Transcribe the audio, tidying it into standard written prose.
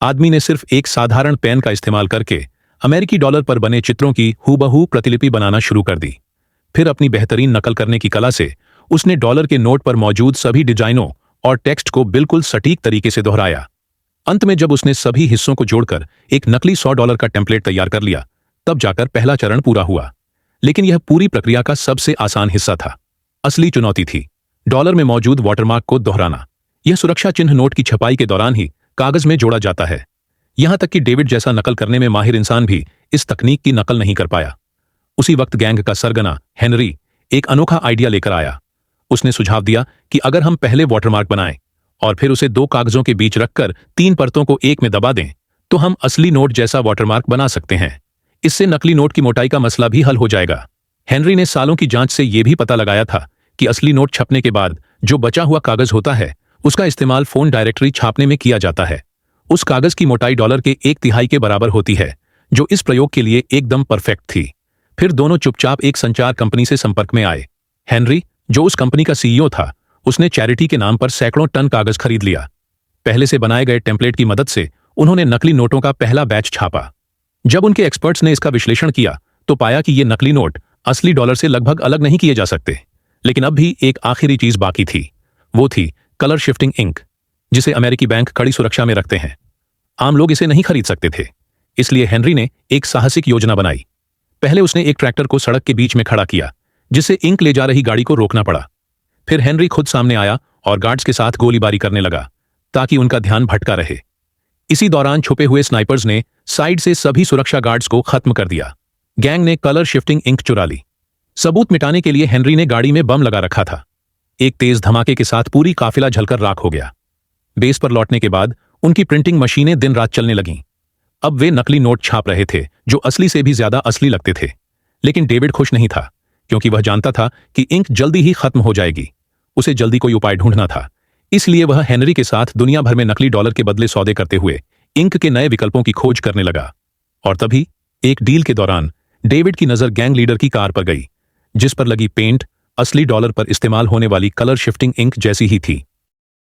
आदमी ने सिर्फ एक साधारण पेन का इस्तेमाल करके अमेरिकी डॉलर पर बने चित्रों की हूबहू प्रतिलिपि बनाना शुरू कर दी। फिर अपनी बेहतरीन नकल करने की कला से उसने डॉलर के नोट पर मौजूद सभी डिजाइनों और टेक्स्ट को बिल्कुल सटीक तरीके से दोहराया। अंत में जब उसने सभी हिस्सों को जोड़कर एक नकली $100 का टेम्पलेट तैयार कर लिया, तब जाकर पहला चरण पूरा हुआ। लेकिन यह पूरी प्रक्रिया का सबसे आसान हिस्सा था। असली चुनौती थी डॉलर में मौजूद वाटरमार्क को दोहराना। यह सुरक्षा चिन्ह नोट की छपाई के दौरान ही कागज में जोड़ा जाता है। यहां तक कि डेविड जैसा नकल करने में माहिर इंसान भी इस तकनीक की नकल नहीं कर पाया। उसी वक्त गैंग का सरगना हेनरी एक अनोखा आइडिया लेकर आया। उसने सुझाव दिया कि अगर हम पहले वाटरमार्क बनाएं और फिर उसे 2 कागजों के बीच रखकर 3 परतों को एक में दबा दें, तो हम असली नोट जैसा वाटरमार्क बना सकते हैं। इससे नकली नोट की मोटाई का मसला भी हल हो जाएगा। हेनरी ने सालों की जांच से यह भी पता लगाया था कि असली नोट छपने के बाद जो बचा हुआ कागज होता है, उसका इस्तेमाल फोन डायरेक्टरी छापने में किया जाता है। उस कागज की मोटाई डॉलर के 1/3 के बराबर होती है, जो इस प्रयोग के लिए एकदम परफेक्ट थी। फिर दोनों चुपचाप एक संचार कंपनी से संपर्क में आए। हेनरी, जो उस कंपनी का सीईओ था, उसने चैरिटी के नाम पर सैकड़ों टन कागज खरीद लिया। पहले से बनाए गए टेम्पलेट की मदद से उन्होंने नकली नोटों का पहला बैच छापा। जब उनके एक्सपर्ट्स ने इसका विश्लेषण किया तो पाया कि ये नकली नोट असली डॉलर से लगभग अलग नहीं किए जा सकते। लेकिन अब भी एक आखिरी चीज बाकी थी। वो थी कलर शिफ्टिंग इंक, जिसे अमेरिकी बैंक कड़ी सुरक्षा में रखते हैं। आम लोग इसे नहीं खरीद सकते थे। इसलिए हेनरी ने एक साहसिक योजना बनाई। पहले उसने एक ट्रैक्टर को सड़क के बीच में खड़ा किया, जिससे इंक ले जा रही गाड़ी को रोकना पड़ा। फिर हेनरी खुद सामने आया और गार्ड्स के साथ गोलीबारी करने लगा, ताकि उनका ध्यान भटका रहे। इसी दौरान छुपे हुए स्नाइपर्स ने साइड से सभी सुरक्षा गार्ड्स को खत्म कर दिया। गैंग ने कलर शिफ्टिंग इंक चुरा ली। सबूत मिटाने के लिए हेनरी ने गाड़ी में बम लगा रखा था। एक तेज धमाके के साथ पूरी काफिला जलकर राख हो गया। बेस पर लौटने के बाद उनकी प्रिंटिंग मशीनें दिन रात चलने लगीं। अब वे नकली नोट छाप रहे थे, जो असली से भी ज्यादा असली लगते थे। लेकिन डेविड खुश नहीं था, क्योंकि वह जानता था कि इंक जल्दी ही खत्म हो जाएगी। उसे जल्दी कोई उपाय ढूंढना था। इसलिए वह हेनरी के साथ दुनिया भर में नकली डॉलर के बदले सौदे करते हुए इंक के नए विकल्पों की खोज करने लगा। और तभी एक डील के दौरान डेविड की नजर गैंग लीडर की कार पर गई, जिस पर लगी पेंट असली डॉलर पर इस्तेमाल होने वाली कलर शिफ्टिंग इंक जैसी ही थी।